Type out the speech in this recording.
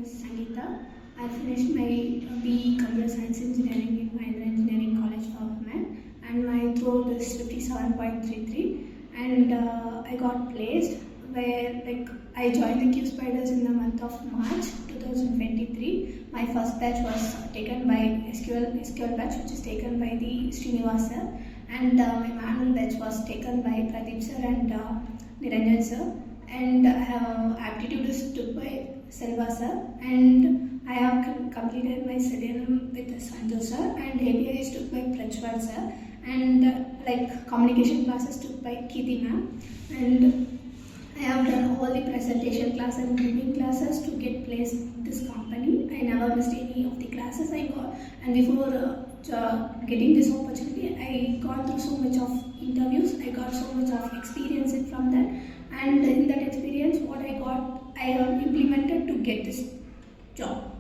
name is Sangeetha. I finished my BE Computer Science Engineering in Mahindra Engineering College for Women, and my throat is 57.33. And I got placed where I joined the QSpiders in the month of March 2023. My first batch was taken by SQL batch, which is taken by the Srinivas sir, and my manual batch was taken by Pradeep sir and Niranjan sir. And aptitude is took by Selva sir, and I have completed my Selenium with Sanju sir, and API is took by Prachwal sir, and communication classes took by Kiti ma'am, and I have done all the presentation class and briefing classes to get placed in this company. I never missed any of the classes I got, and before getting this opportunity, I got through so much of interviews. I got so much of experience from that, and in that experience, what I got, I have implemented to get this job.